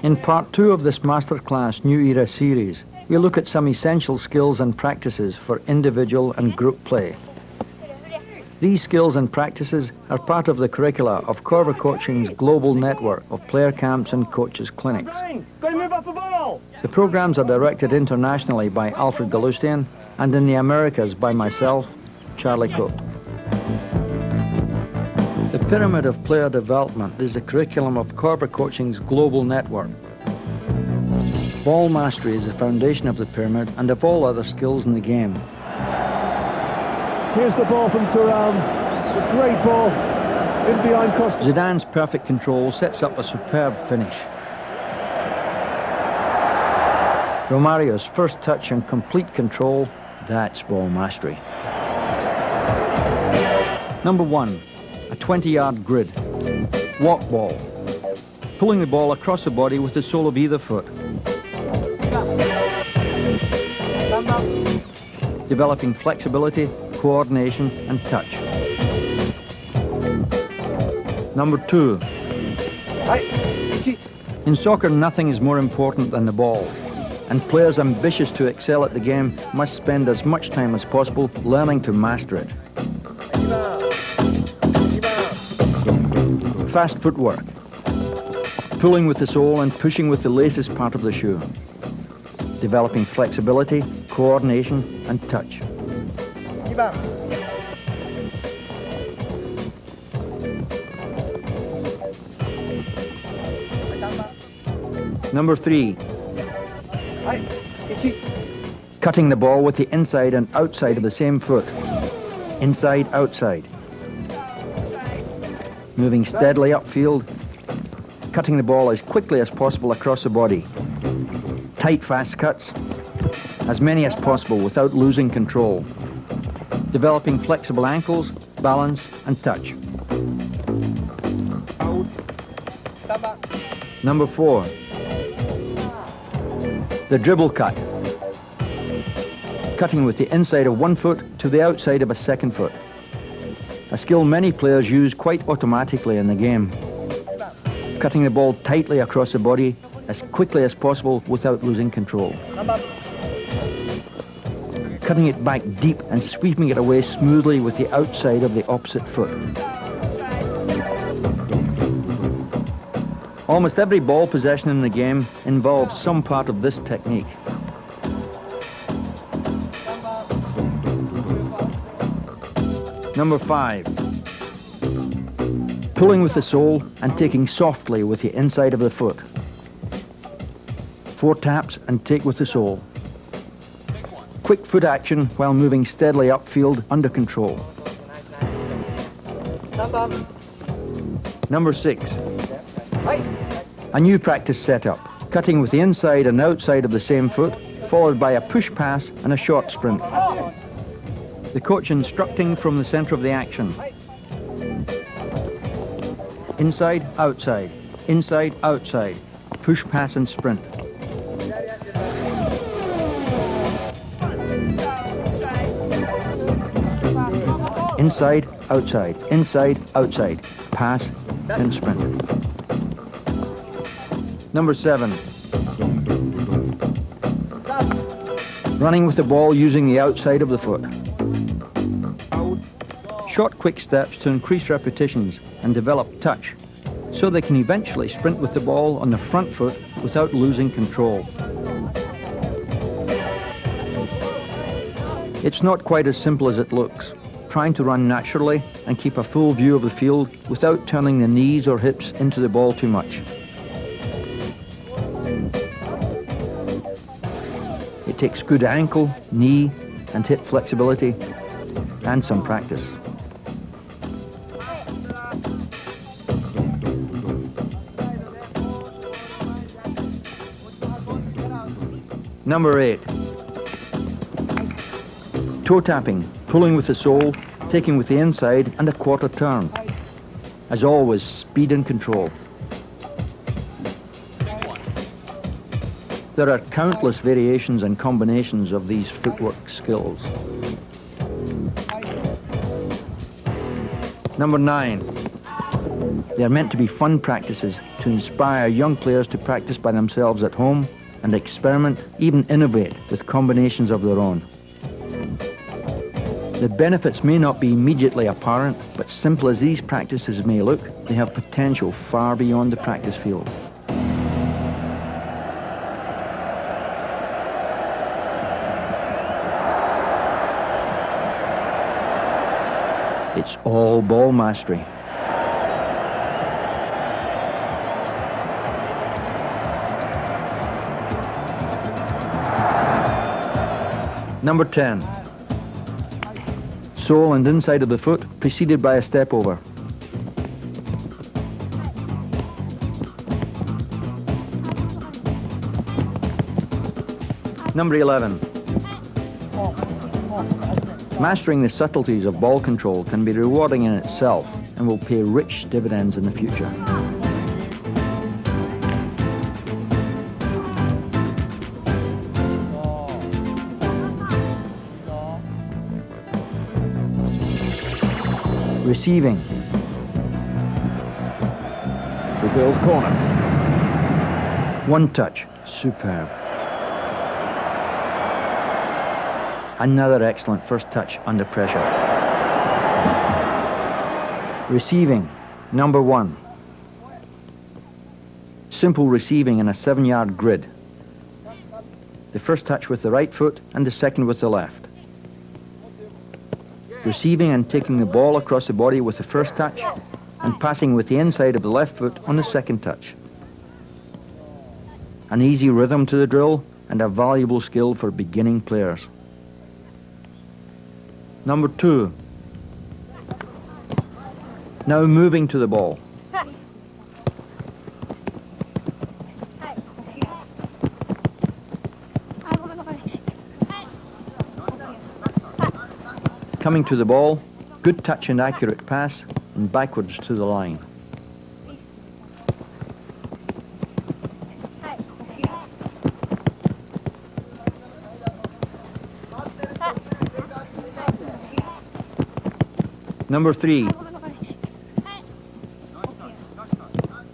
In part 2 of this Masterclass New Era series, we look at some essential skills and practices for individual and group play. These skills and practices are part of the curricula of Coerver Coaching's global network of player camps and coaches clinics. The programs are directed internationally by Alfred Galustian and in the Americas by myself, Charlie Cook. The pyramid of player development is the curriculum of Coerver Coaching's global network. Ball mastery is the foundation of the pyramid and of all other skills in the game. Here's the ball from Turan. It's a great ball in behind Costa. Zidane's perfect control sets up a superb finish. Romario's first touch and complete control, that's ball mastery. Number 1, a 20-yard grid. Walk ball. Pulling the ball across the body with the sole of either foot. Developing flexibility, coordination and touch. Number 2. In soccer, nothing is more important than the ball, and players ambitious to excel at the game must spend as much time as possible learning to master it. Fast footwork. Pulling with the sole and pushing with the laces part of the shoe. Developing flexibility, coordination and touch. Number 3. Cutting the ball with the inside and outside of the same foot. Inside, outside. Moving steadily upfield, cutting the ball as quickly as possible across the body. Tight, fast cuts, as many as possible without losing control. Developing flexible ankles, balance and touch. Number 4. The dribble cut. Cutting with the inside of one foot to the outside of a second foot. A skill many players use quite automatically in the game. Cutting the ball tightly across the body as quickly as possible without losing control. Cutting it back deep and sweeping it away smoothly with the outside of the opposite foot. Almost every ball possession in the game involves some part of this technique. Number 5. Pulling with the sole and taking softly with the inside of the foot. 4 taps and take with the sole. Quick foot action while moving steadily upfield under control. Number 6. A new practice setup, cutting with the inside and outside of the same foot, followed by a push pass and a short sprint. The coach instructing from the center of the action. Inside, outside, push pass and sprint. Inside, outside, pass and sprint. Number 7. Running with the ball using the outside of the foot. Short, quick steps to increase repetitions and develop touch, so they can eventually sprint with the ball on the front foot without losing control. It's not quite as simple as it looks, trying to run naturally and keep a full view of the field without turning the knees or hips into the ball too much. It takes good ankle, knee and hip flexibility and some practice. Number 8. Toe tapping, pulling with the sole, taking with the inside and a quarter turn. As always, speed and control. There are countless variations and combinations of these footwork skills. Number 9. They are meant to be fun practices to inspire young players to practice by themselves at home and experiment, even innovate with combinations of their own. The benefits may not be immediately apparent, but simple as these practices may look, they have potential far beyond the practice field. It's all ball mastery. Number 10. Sole and inside of the foot, preceded by a step over. Number 11. Mastering the subtleties of ball control can be rewarding in itself and will pay rich dividends in the future. Receiving. Brazil's corner. One touch. Superb. Another excellent first touch under pressure. Receiving. Number 1. Simple receiving in a 7-yard grid. The first touch with the right foot and the second with the left. Receiving and taking the ball across the body with the first touch and passing with the inside of the left foot on the second touch. An easy rhythm to the drill and a valuable skill for beginning players. Number 2. Now moving to the ball. Coming to the ball, good touch and accurate pass, and backwards to the line. Number 3.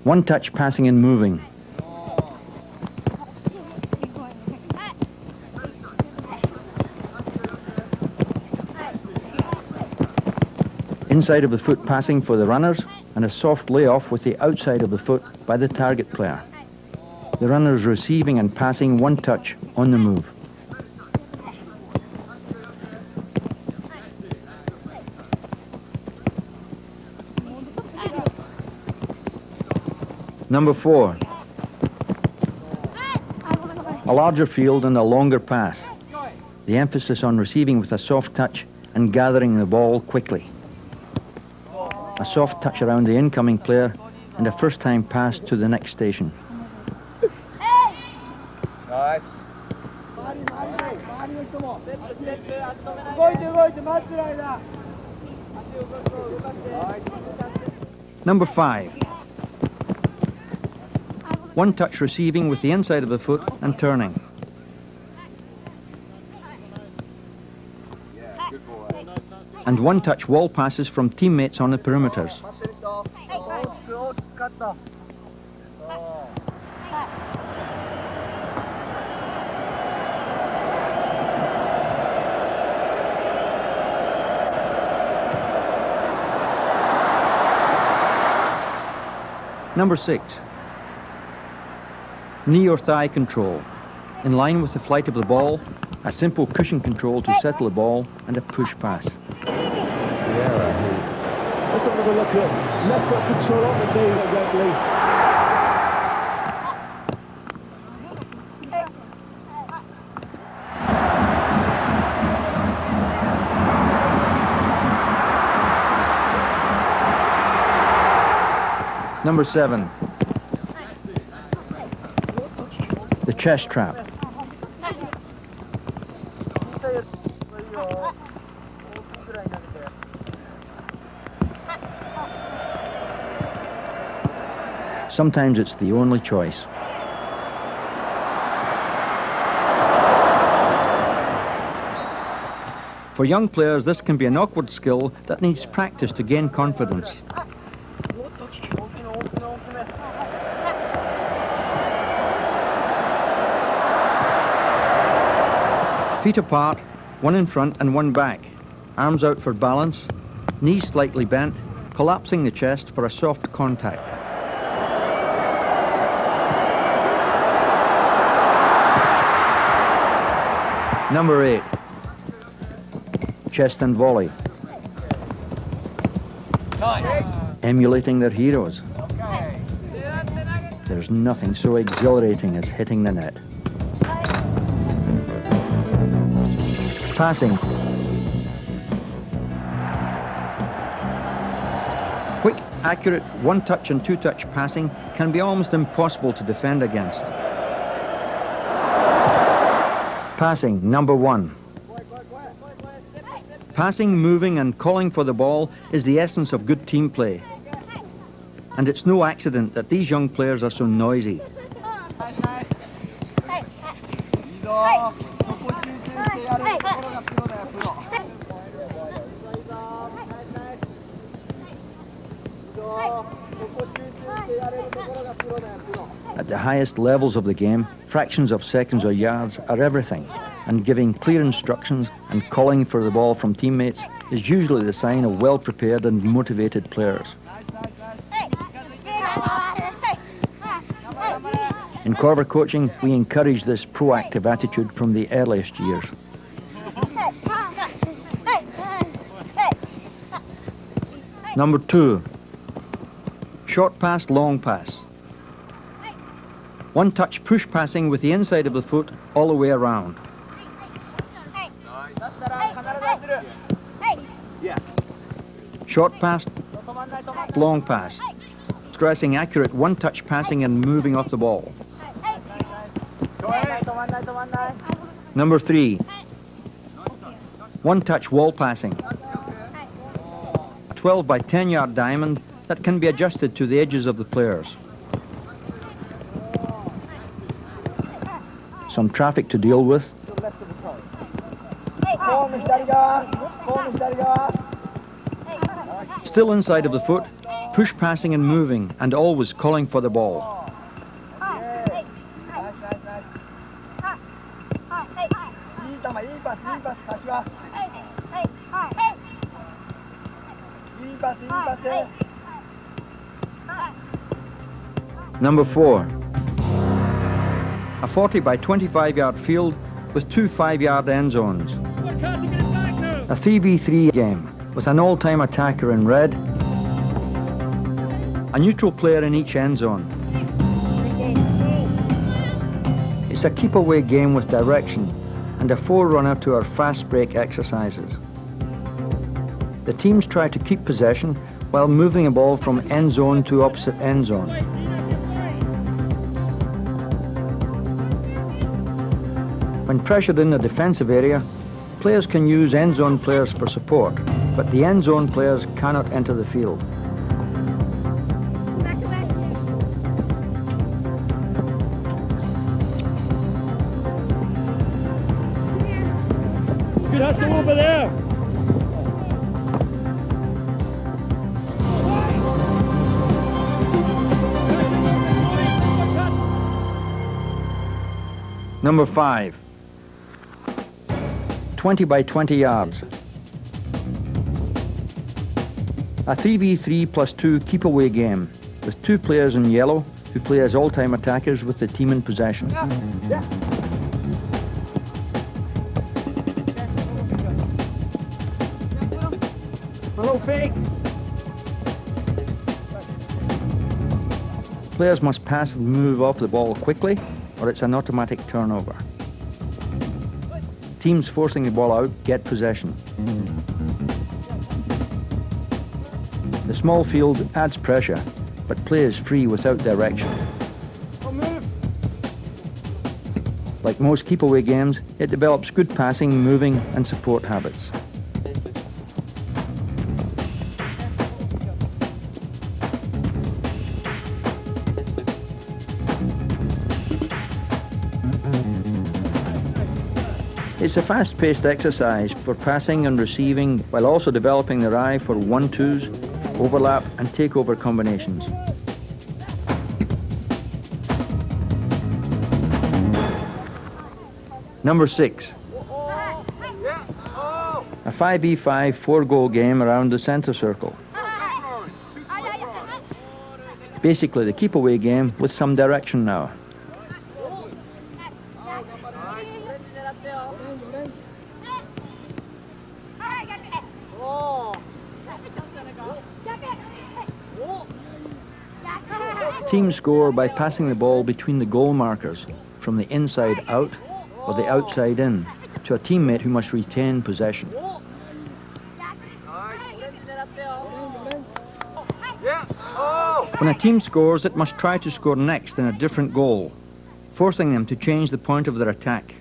One touch passing and moving. Inside of the foot passing for the runners and a soft layoff with the outside of the foot by the target player. The runners receiving and passing one touch on the move. Number 4. A larger field and a longer pass. The emphasis on receiving with a soft touch and gathering the ball quickly. A soft touch around the incoming player and a first-time pass to the next station. Nice. Number 5. One touch receiving with the inside of the foot and turning. And one touch wall passes from teammates on the perimeters. Number 6. Knee or thigh control. In line with the flight of the ball, a simple cushion control to settle the ball and a push pass. Let's have another look at left foot control on the knee at Wembley. Number 7. The chest trap. Sometimes it's the only choice. For young players, this can be an awkward skill that needs practice to gain confidence. Feet apart, one in front and one back. Arms out for balance, knees slightly bent, collapsing the chest for a soft contact. Number 8. Chest and volley. Emulating their heroes. There's nothing so exhilarating as hitting the net. Passing. Quick, accurate one-touch and two-touch passing can be almost impossible to defend against. Passing, number 1. Passing, moving and calling for the ball is the essence of good team play. And it's no accident that these young players are so noisy. At the highest levels of the game, fractions of seconds or yards are everything, and giving clear instructions and calling for the ball from teammates is usually the sign of well-prepared and motivated players. In Coerver coaching, we encourage this proactive attitude from the earliest years. Number 2. Short pass, long pass. One-touch push passing with the inside of the foot all the way around. Short pass, long pass. Stressing accurate one-touch passing and moving off the ball. Number 3. One-touch wall passing. A 12 by 10 yard diamond that can be adjusted to the edges of the players. Some traffic to deal with. Still inside of the foot, push passing and moving, and always calling for the ball. Number 4. A 40 by 25 yard field with 2 5-yard end zones. A 3v3 game with an all-time attacker in red, a neutral player in each end zone. It's a keep-away game with direction and a forerunner to our fast break exercises. The teams try to keep possession while moving a ball from end zone to opposite end zone. When pressured in the defensive area, players can use end zone players for support, but the end zone players cannot enter the field. Good hustle over there. Number 5. 20 by 20 yards. A 3v3 plus 2 keep-away game with 2 players in yellow who play as all-time attackers with the team in possession. Players must pass and move off the ball quickly, or it's an automatic turnover. Teams forcing the ball out get possession. The small field adds pressure, but play is free without direction. Like most keep-away games, it develops good passing, moving and support habits. It's a fast-paced exercise for passing and receiving while also developing their eye for 1-2s, overlap and takeover combinations. Number 6. 5v5 four-goal game around the centre circle. Basically the keep-away game with some direction now. Teams score by passing the ball between the goal markers from the inside out or the outside in to a teammate who must retain possession. When a team scores, it must try to score next in a different goal, forcing them to change the point of their attack.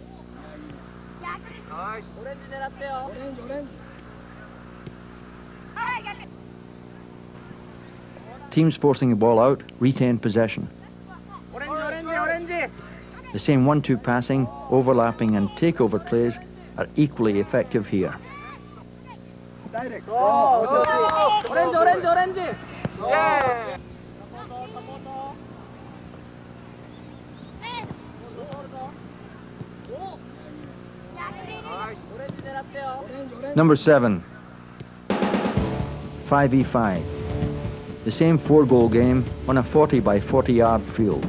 Teams forcing the ball out retain possession. The same 1-2 passing, overlapping and takeover plays are equally effective here. Number 7, 5v5. The same four-goal game on a 40 by 40 yard field.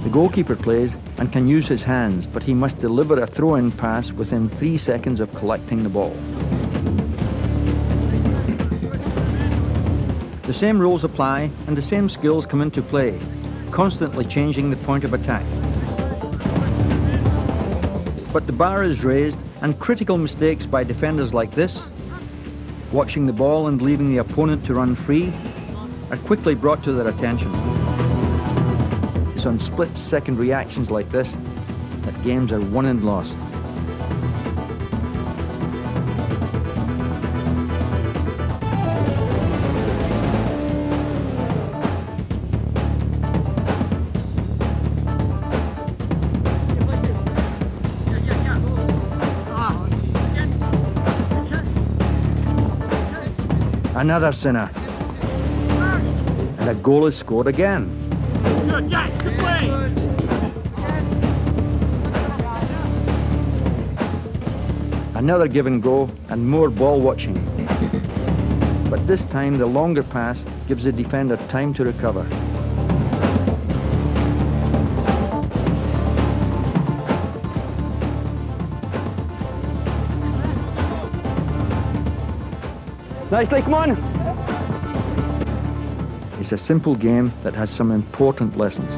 The goalkeeper plays and can use his hands, but he must deliver a throw-in pass within 3 seconds of collecting the ball. The same rules apply and the same skills come into play, constantly changing the point of attack. But the bar is raised and critical mistakes by defenders like this, watching the ball and leaving the opponent to run free, are quickly brought to their attention. It's on split-second reactions like this that games are won and lost. Another sinner. And a goal is scored again. Good, Jack, good play. Another give and go and more ball watching. But this time the longer pass gives the defender time to recover. Nicely, come on! It's a simple game that has some important lessons.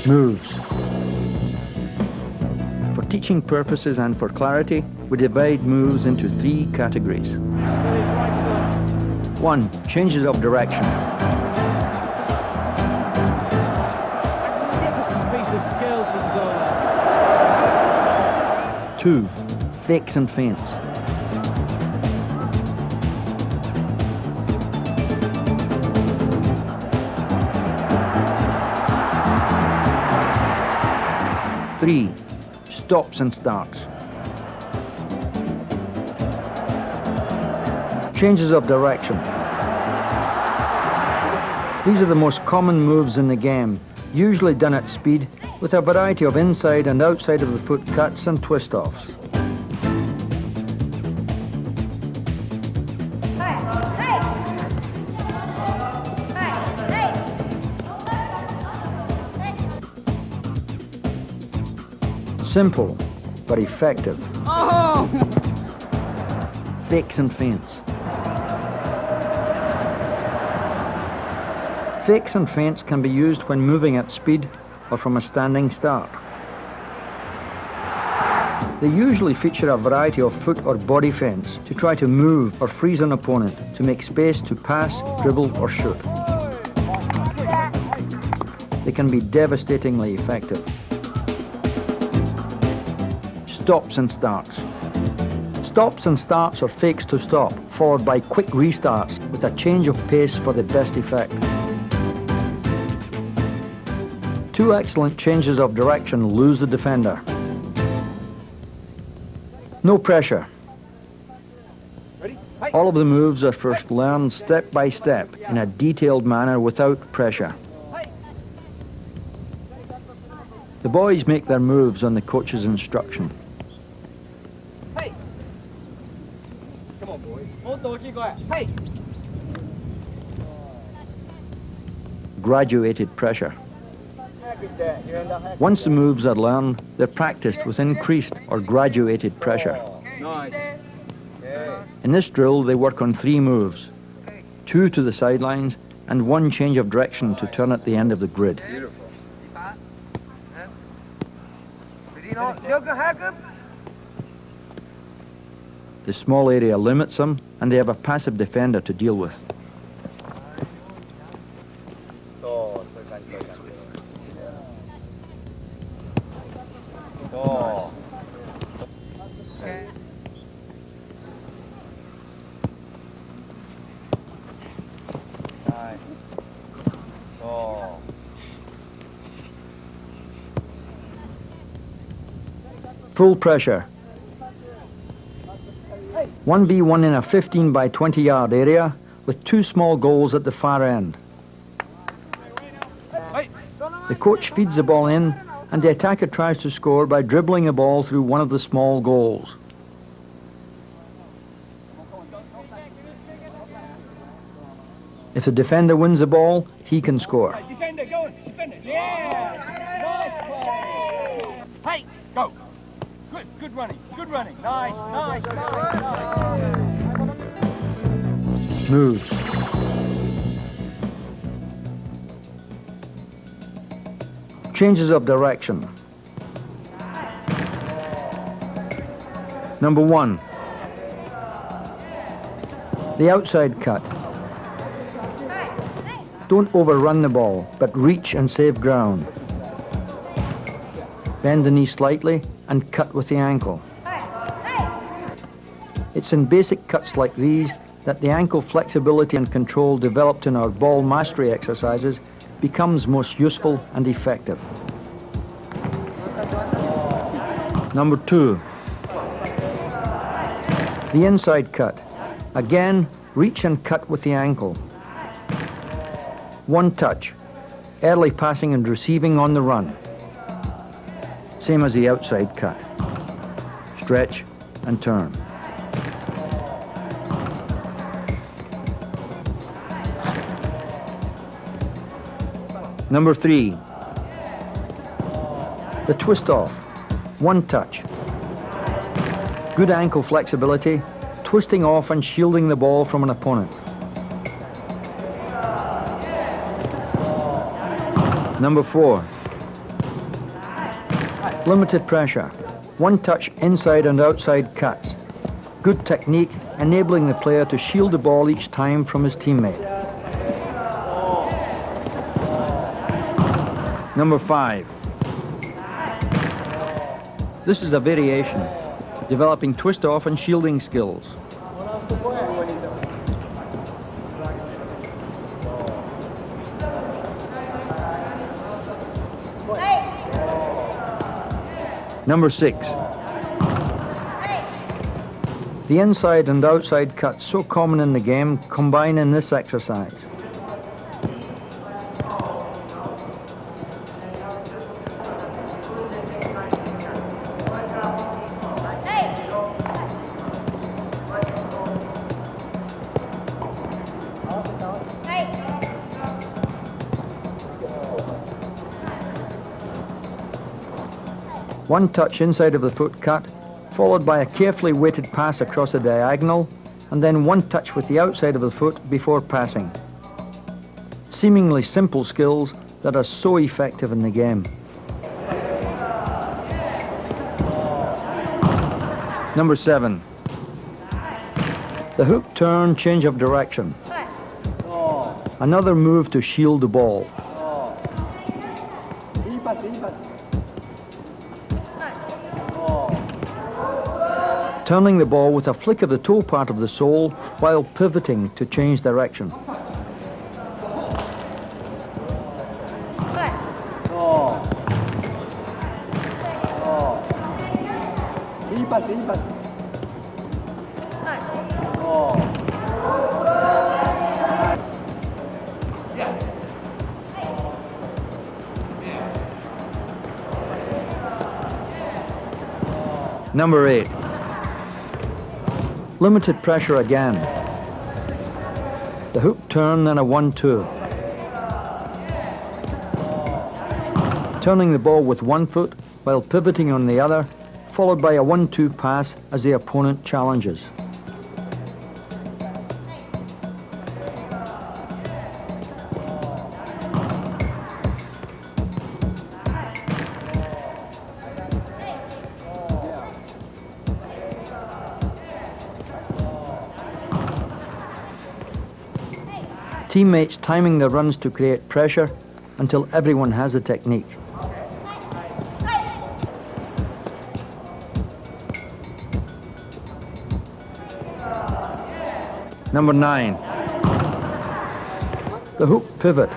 Moves. For teaching purposes and for clarity, we divide moves into 3 categories. 1. Changes of direction. 2. Fakes and feints. 3. Stops and starts. Changes of direction. These are the most common moves in the game, usually done at speed, with a variety of inside and outside of the foot cuts and twist-offs. Simple, but effective. Oh! Fakes and feints. Fakes and feints can be used when moving at speed or from a standing start. They usually feature a variety of foot or body feints to try to move or freeze an opponent to make space to pass, dribble or shoot. They can be devastatingly effective. Stops and starts. Stops and starts are fakes to stop, followed by quick restarts with a change of pace for the best effect. 2 excellent changes of direction lose the defender. No pressure. Ready? All of the moves are first learned step by step in a detailed manner without pressure. The boys make their moves on the coach's instruction. Hey! Come on, boys. Hey! Graduated pressure. Once the moves are learned, they're practiced with increased or graduated pressure. Nice. In this drill, they work on 3 moves, 2 to the sidelines and 1 change of direction to turn at the end of the grid. The small area limits them, and they have a passive defender to deal with. Full pressure. 1v1 in a 15 by 20 yard area with 2 small goals at the far end. The coach feeds the ball in and the attacker tries to score by dribbling the ball through one of the small goals. If the defender wins the ball, he can score. Defender, go on. Defender. Yeah! Nice play! Hey, go! Good running. Good running. Nice. Moves. Changes of direction. Number 1. The outside cut. Don't overrun the ball, but reach and save ground. Bend the knee slightly and cut with the ankle. It's in basic cuts like these that the ankle flexibility and control developed in our ball mastery exercises becomes most useful and effective. Number 2. The inside cut. Again, reach and cut with the ankle. 1 touch. Early passing and receiving on the run. Same as the outside cut. Stretch and turn. Number 3. The twist off. 1 touch. Good ankle flexibility, twisting off and shielding the ball from an opponent. Number 4. Limited pressure. 1 touch inside and outside cuts. Good technique, enabling the player to shield the ball each time from his teammate. Number 5. This is a variation, developing twist-off and shielding skills. Number 6. The inside and outside cuts, so common in the game, combine in this exercise. One touch inside of the foot cut, followed by a carefully weighted pass across the diagonal, and then 1 touch with the outside of the foot before passing. Seemingly simple skills that are so effective in the game. Number 7. The hook turn change of direction. Another move to shield the ball. Turning the ball with a flick of the toe part of the sole while pivoting to change direction. Number 8. Limited pressure again. The hook turn, then a 1-2. Turning the ball with one foot while pivoting on the other, followed by a 1-2 pass as the opponent challenges. Teammates timing the runs to create pressure until everyone has the technique. Number 9. The hook pivot.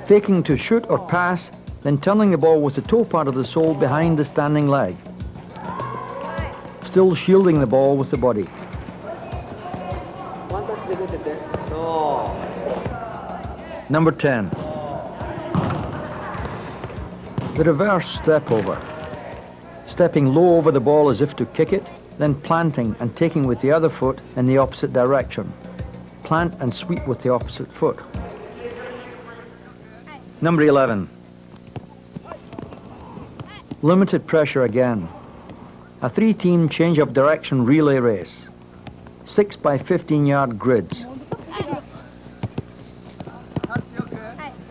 Faking to shoot or pass, then turning the ball with the toe part of the sole behind the standing leg. Still shielding the ball with the body. Number 10. The reverse step over. Stepping low over the ball as if to kick it, then planting and taking with the other foot in the opposite direction. Plant and sweep with the opposite foot. Number 11. Limited pressure again. A 3-team change of direction relay race. 6 by 15-yard grids.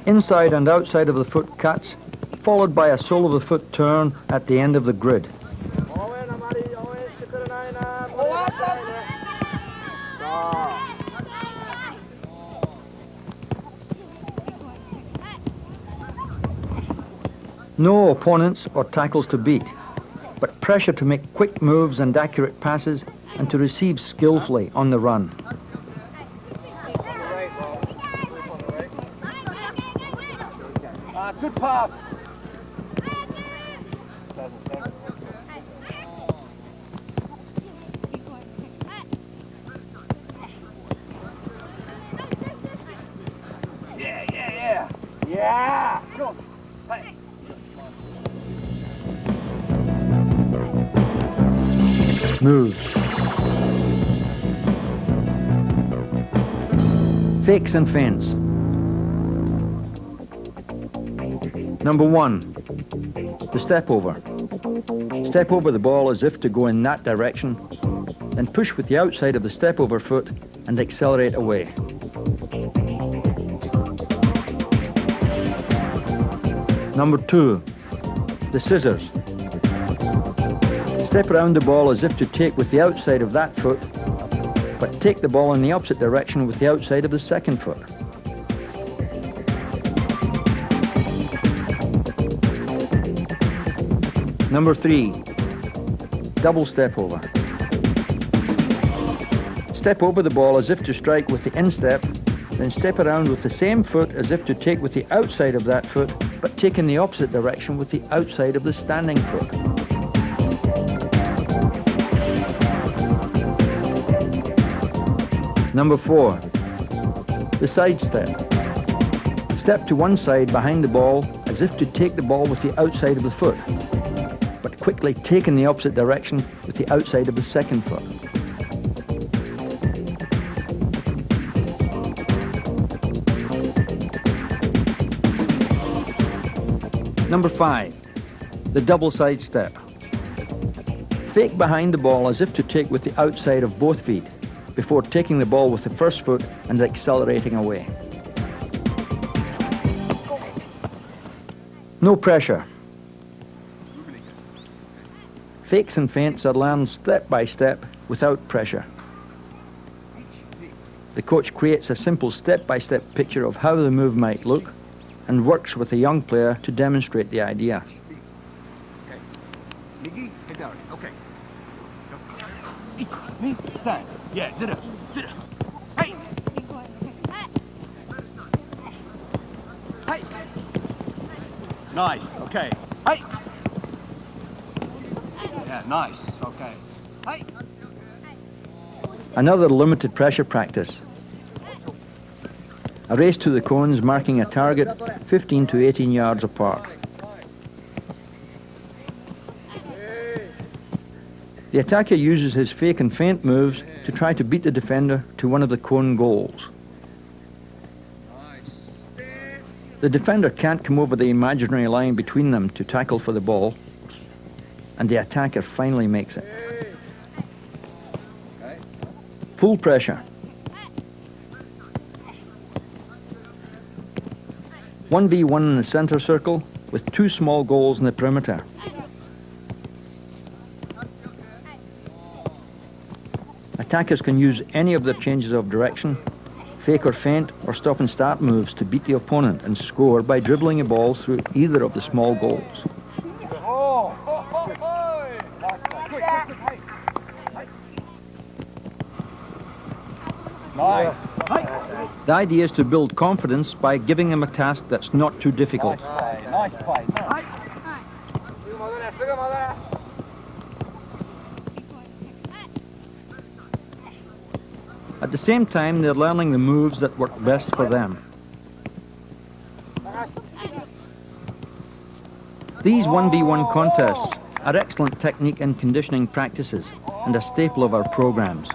Inside and outside of the foot cuts, followed by a sole of the foot turn at the end of the grid. No opponents or tackles to beat, but pressure to make quick moves and accurate passes and to receive skillfully on the run. Good pass. Yeah. Go on. Hey. Moves. Fakes and feints. Number 1, the step over. Step over the ball as if to go in that direction, then push with the outside of the step over foot and accelerate away. Number 2, the scissors. Step around the ball as if to take with the outside of that foot, but take the ball in the opposite direction with the outside of the second foot. Number 3, double step over. Step over the ball as if to strike with the instep, then step around with the same foot as if to take with the outside of that foot, but take in the opposite direction with the outside of the standing foot. Number 4, the side step. Step to one side behind the ball as if to take the ball with the outside of the foot, but quickly take in the opposite direction with the outside of the second foot. Number 5, the double side step. Fake behind the ball as if to take with the outside of both feet before taking the ball with the first foot and accelerating away. No pressure. Fakes and feints are learned step by step without pressure. The coach creates a simple step-by-step picture of how the move might look and works with a young player to demonstrate the idea. Okay. Okay. Me, stand. Yeah, did it. Hey! Hey! Nice, okay. Hey! Yeah, nice, okay. Hey! Another limited pressure practice. A race to the cones marking a target 15 to 18 yards apart. The attacker uses his fake and feint moves to try to beat the defender to one of the cone goals. The defender can't come over the imaginary line between them to tackle for the ball, and the attacker finally makes it. Full pressure. 1v1 in the center circle with 2 small goals in the perimeter. Attackers can use any of their changes of direction, fake or feint, or stop and start moves to beat the opponent and score by dribbling a ball through either of the small goals. Nice. The idea is to build confidence by giving them a task that's not too difficult. Nice play. At the same time, they're learning the moves that work best for them. These 1v1 contests are excellent technique and conditioning practices and a staple of our programs.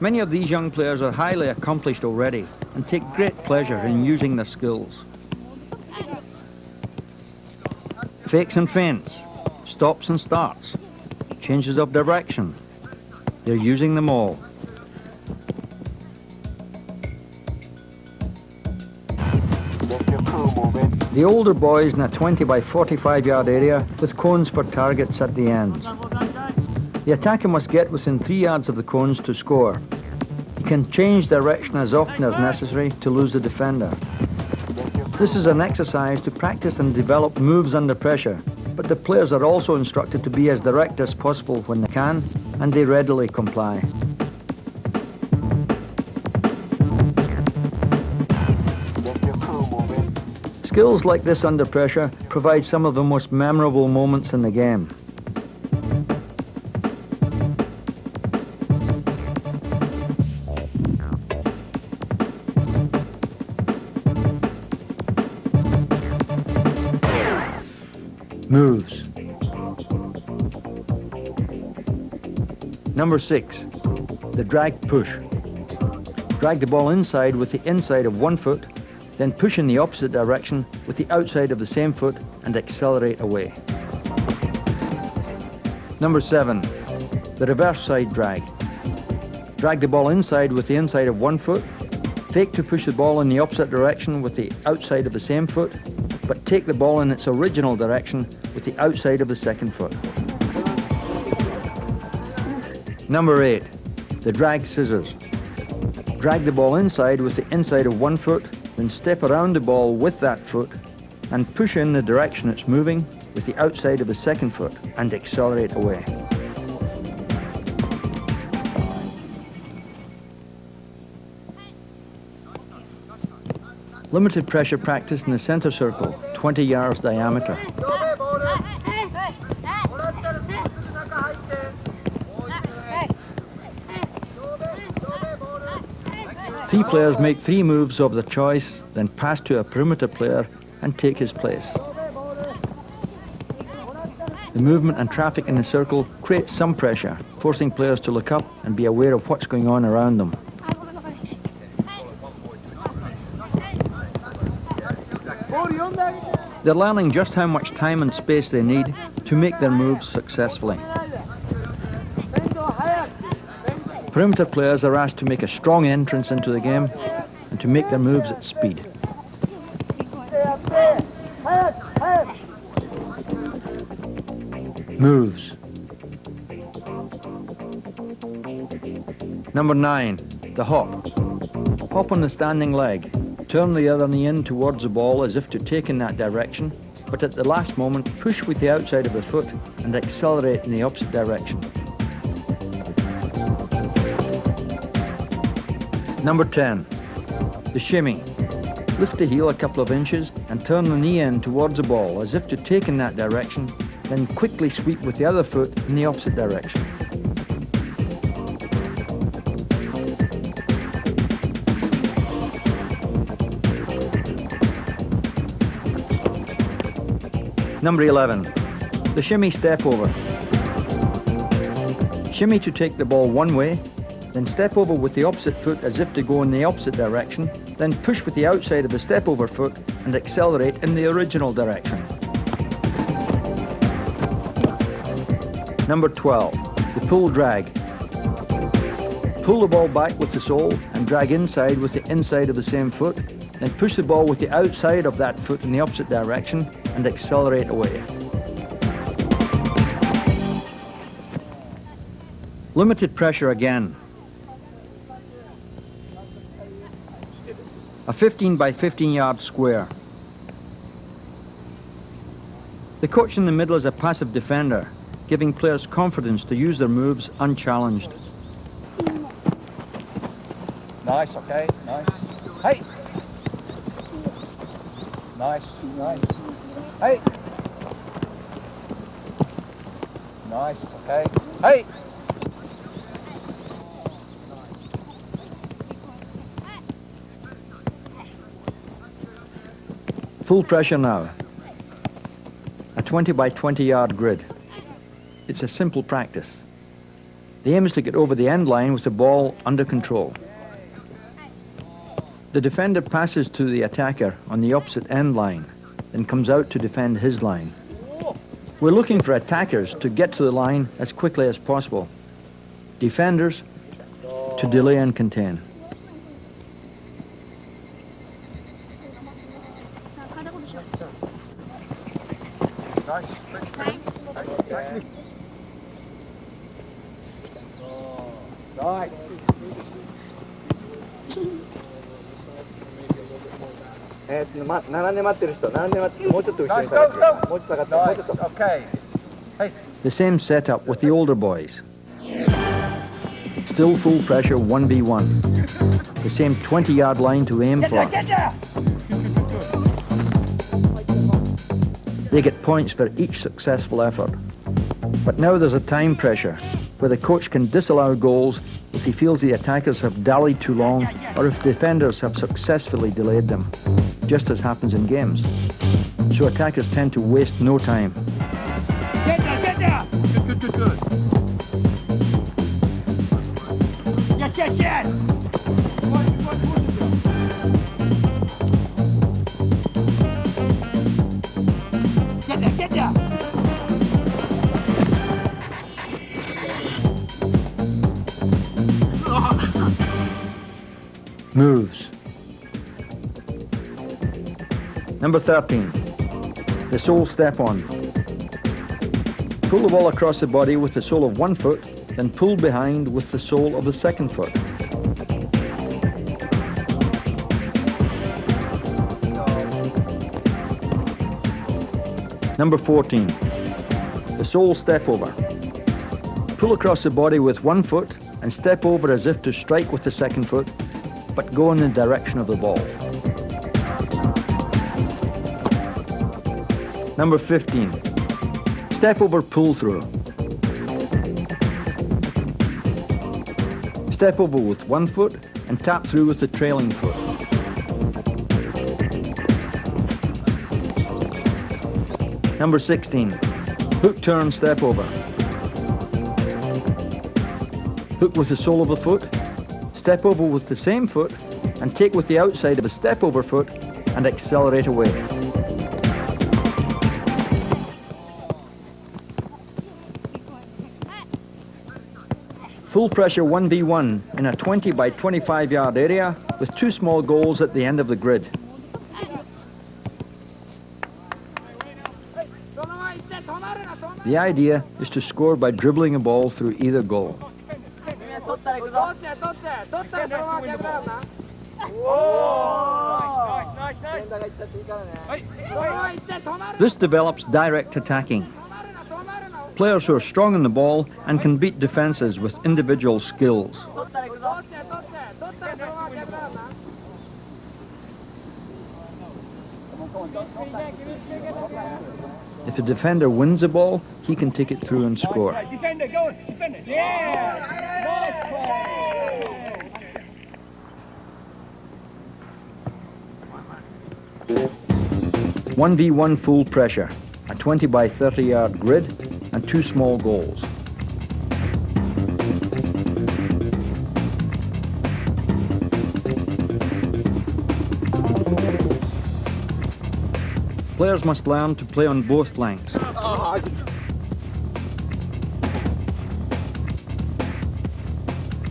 Many of these young players are highly accomplished already and take great pleasure in using their skills. Fakes and feints, stops and starts, changes of direction. They're using them all. The older boys in a 20 by 45 yard area with cones for targets at the ends. The attacker must get within 3 yards of the cones to score. He can change direction as often as necessary to lose the defender. This is an exercise to practice and develop moves under pressure, but the players are also instructed to be as direct as possible when they can, and they readily comply. Skills like this under pressure provide some of the most memorable moments in the game. Moves. Number 6, the drag push. Drag the ball inside with the inside of one foot, then push in the opposite direction with the outside of the same foot and accelerate away. Number 7, the reverse side drag. Drag the ball inside with the inside of one foot, fake to push the ball in the opposite direction with the outside of the same foot, but take the ball in its original direction with the outside of the second foot. Number 8, the drag scissors. Drag the ball inside with the inside of one foot, then step around the ball with that foot and push in the direction it's moving with the outside of the second foot and accelerate away. Limited pressure practice in the center circle, 20 yards diameter. 3 players make 3 moves of their choice, then pass to a perimeter player and take his place. The movement and traffic in the circle creates some pressure, forcing players to look up and be aware of what's going on around them. They're learning just how much time and space they need to make their moves successfully. Perimeter players are asked to make a strong entrance into the game and to make their moves at speed. Moves. Number 9, the hop. Hop on the standing leg. Turn the other knee in towards the ball as if to take in that direction, but at the last moment push with the outside of the foot and accelerate in the opposite direction. Number 10, the shimmy. Lift the heel a couple of inches and turn the knee in towards the ball as if to take in that direction, then quickly sweep with the other foot in the opposite direction. Number 11, the shimmy step over. Shimmy to take the ball one way, then step over with the opposite foot as if to go in the opposite direction, then push with the outside of the step over foot and accelerate in the original direction. Number 12, the pull drag. Pull the ball back with the sole and drag inside with the inside of the same foot, then push the ball with the outside of that foot in the opposite direction and accelerate away. Limited pressure again. A 15 by 15 yard square. The coach in the middle is a passive defender, giving players confidence to use their moves unchallenged. Nice, okay, nice. Hey! Nice, nice. Hey! Nice, okay. Hey! Full pressure now. A 20 by 20 yard grid. It's a simple practice. The aim is to get over the end line with the ball under control. The defender passes to the attacker on the opposite end line, then comes out to defend his line. We're looking for attackers to get to the line as quickly as possible. Defenders to delay and contain. Nice. Nice. Okay. Hey. The same setup with the older boys. Still full pressure 1v1. The same 20-yard line to aim for. They get points for each successful effort. But now there's a time pressure where the coach can disallow goals if he feels the attackers have dallied too long or if defenders have successfully delayed them, just as happens in games. So attackers tend to waste no time. Get there! Good. Yes! Get there! Moves. Number 13, the sole step on. Pull the ball across the body with the sole of one foot, then pull behind with the sole of the second foot. Number 14, the sole step over. Pull across the body with one foot and step over as if to strike with the second foot, but go in the direction of the ball. Number 15, step over pull through. Step over with one foot and tap through with the trailing foot. Number 16, hook turn step over. Hook with the sole of the foot, step over with the same foot, and take with the outside of the step over foot and accelerate away. Full pressure 1v1 in a 20 by 25 yard area with two small goals at the end of the grid. The idea is to score by dribbling a ball through either goal. This develops direct attacking. Players who are strong on the ball and can beat defenses with individual skills. If a defender wins the ball, he can take it through and score. Defender, go! Defender! Yeah! 1v1 full pressure, a 20 by 30 yard grid and 2 small goals. Players must learn to play on both lengths.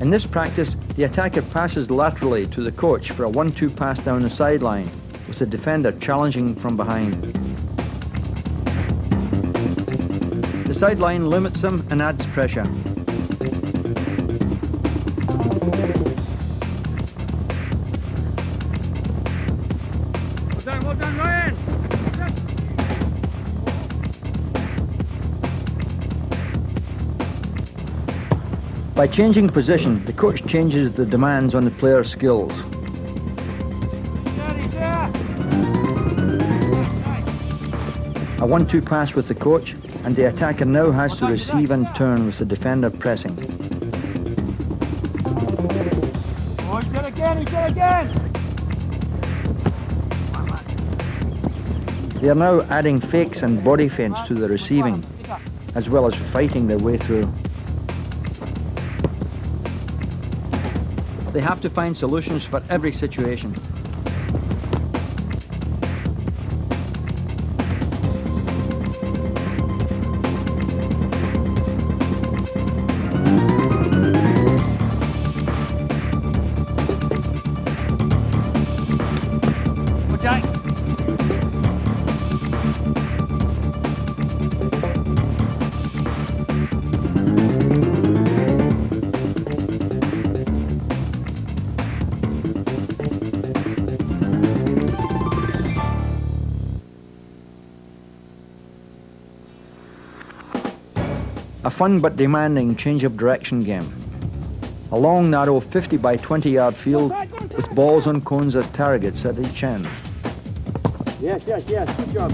In this practice, the attacker passes laterally to the coach for a 1-2 pass down the sideline, with the defender challenging from behind. The sideline limits him and adds pressure. Well done, Ryan! By changing position, the coach changes the demands on the player's skills. A 1-2 pass with the coach, and the attacker now has to receive and turn with the defender pressing. Oh, he's got again! They are now adding fakes and body feints to the receiving, as well as fighting their way through. They have to find solutions for every situation. A fun but demanding change of direction game. A long, narrow 50 by 20 yard field with balls on cones as targets at each end. Yes. Good job.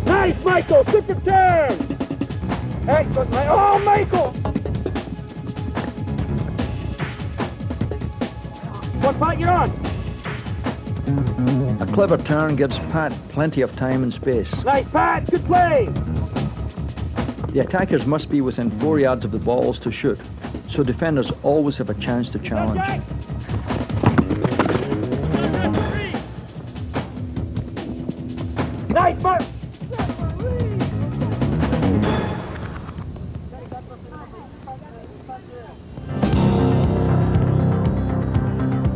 Nice, Michael. Good return. Excellent, Michael. Oh, Michael. What part you're on? A clever turn gives Pat plenty of time and space. Nice, Pat. Good play. The attackers must be within 4 yards of the balls to shoot, so defenders always have a chance to challenge. Nice, Mark.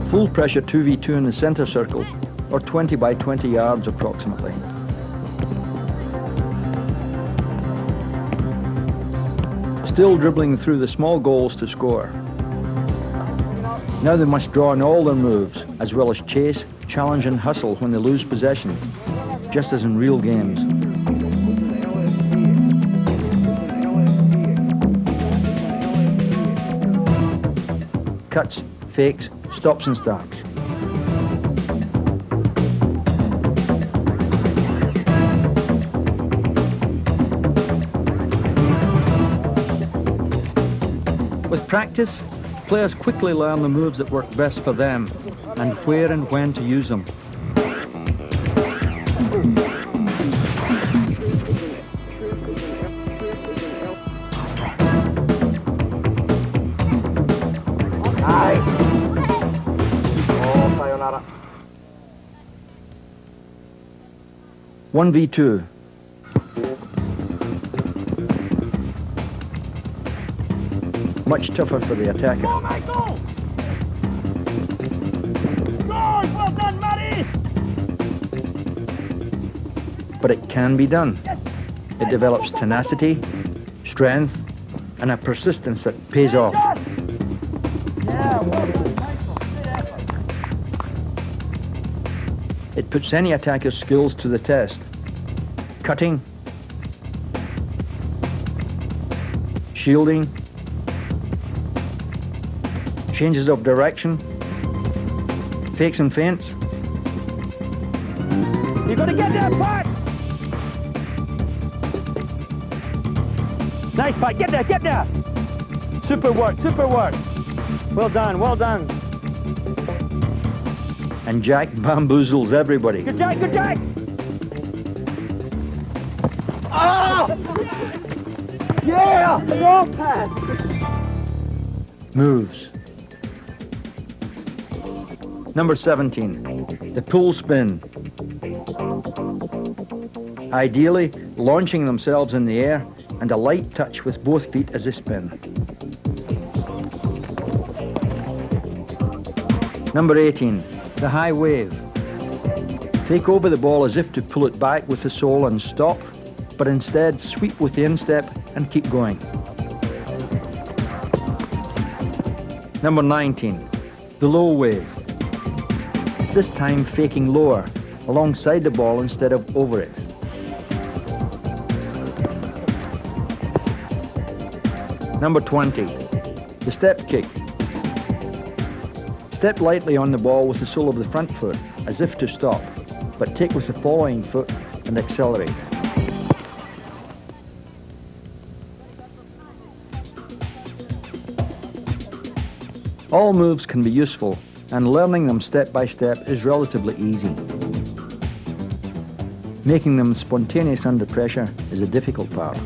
Full pressure 2v2 in the center circle, or 20 by 20 yards approximately. Still dribbling through the small goals to score. Now they must draw on all their moves, as well as chase, challenge and hustle when they lose possession, just as in real games. Cuts, fakes, stops and starts. With practice, players quickly learn the moves that work best for them and where and when to use them. Oh, sayonara. 1v2. Much tougher for the attacker. Go, Michael! Good! Well done, Matty! But it can be done. It develops tenacity, strength, and a persistence that pays off. Yeah, well done, Michael. Good effort. It puts any attacker's skills to the test. Cutting, shielding, changes of direction, fakes and feints. You're gonna get there, Pat! Nice, Pat, get there! Super work. Well done. and Jack bamboozles everybody. Good Jack, good Jack! Ah! Yeah! Long pass! Moves. Number 17, the pull spin. Ideally, launching themselves in the air and a light touch with both feet as they spin. Number 18, the high wave. Take over the ball as if to pull it back with the sole and stop, but instead sweep with the instep and keep going. Number 19, the low wave. This time faking lower, alongside the ball instead of over it. Number 20, the step kick. Step lightly on the ball with the sole of the front foot, as if to stop, but take with the following foot and accelerate. All moves can be useful, and learning them step by step is relatively easy. Making them spontaneous under pressure is a difficult part.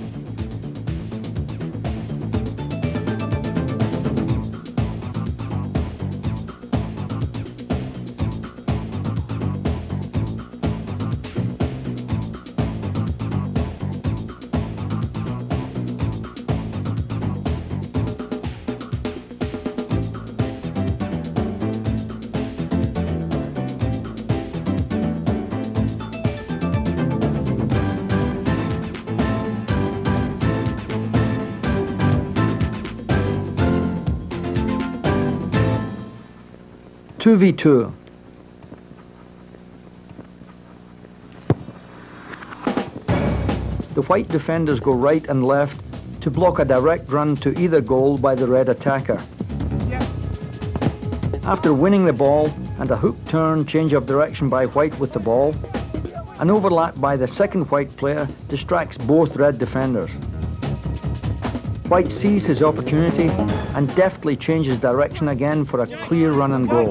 Two v two. The white defenders go right and left to block a direct run to either goal by the red attacker. After winning the ball and a hook turn change of direction by white with the ball, an overlap by the second white player distracts both red defenders. White sees his opportunity and deftly changes direction again for a clear run and goal.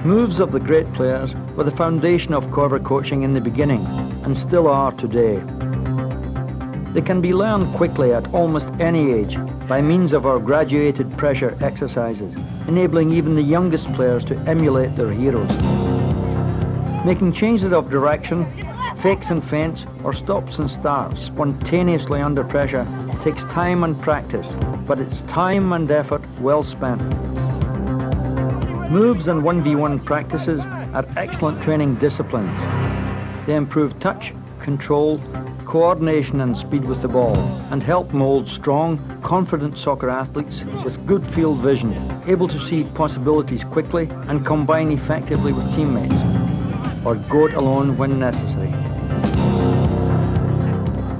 Moves of the great players were the foundation of Coerver coaching in the beginning and still are today. They can be learned quickly at almost any age by means of our graduated pressure exercises, enabling even the youngest players to emulate their heroes. Making changes of direction, fakes and feints, or stops and starts spontaneously under pressure takes time and practice, but it's time and effort well spent. Moves and 1v1 practices are excellent training disciplines. They improve touch, control, coordination and speed with the ball, and help mold strong, confident soccer athletes with good field vision, able to see possibilities quickly and combine effectively with teammates, or go it alone when necessary.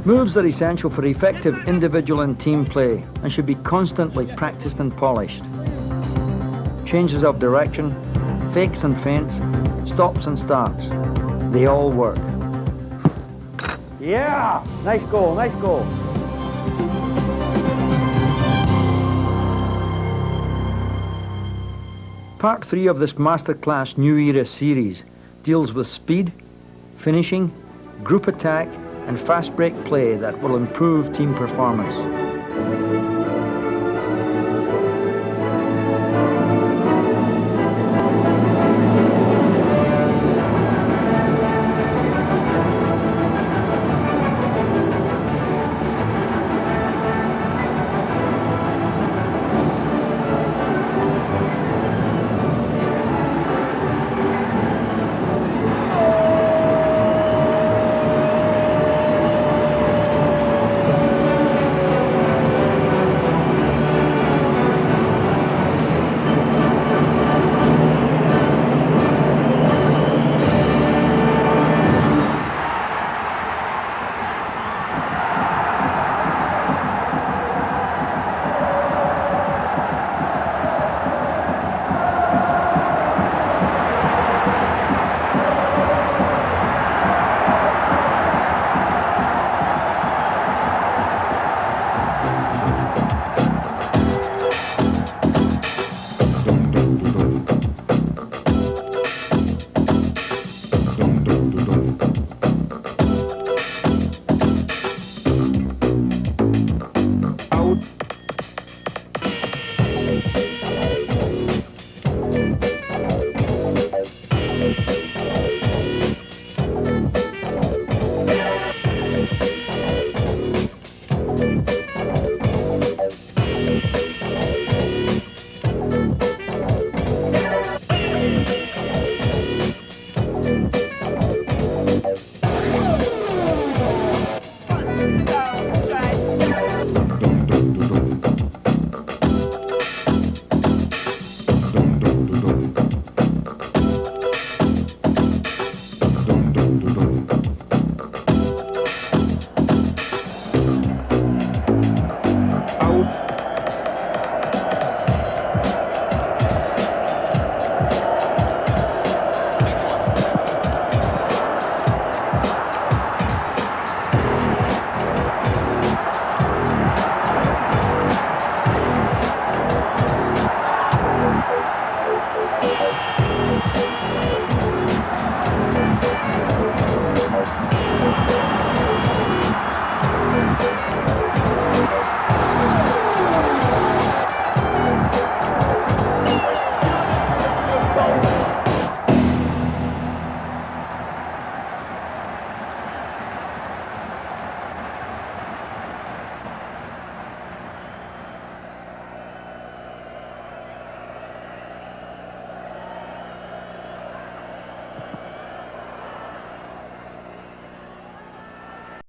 Moves are essential for effective individual and team play and should be constantly practiced and polished. Changes of direction, fakes and feints, stops and starts, they all work. Yeah! Nice goal, nice goal. Part 3 of this Masterclass New Era series deals with speed, finishing, group attack and fast break play that will improve team performance.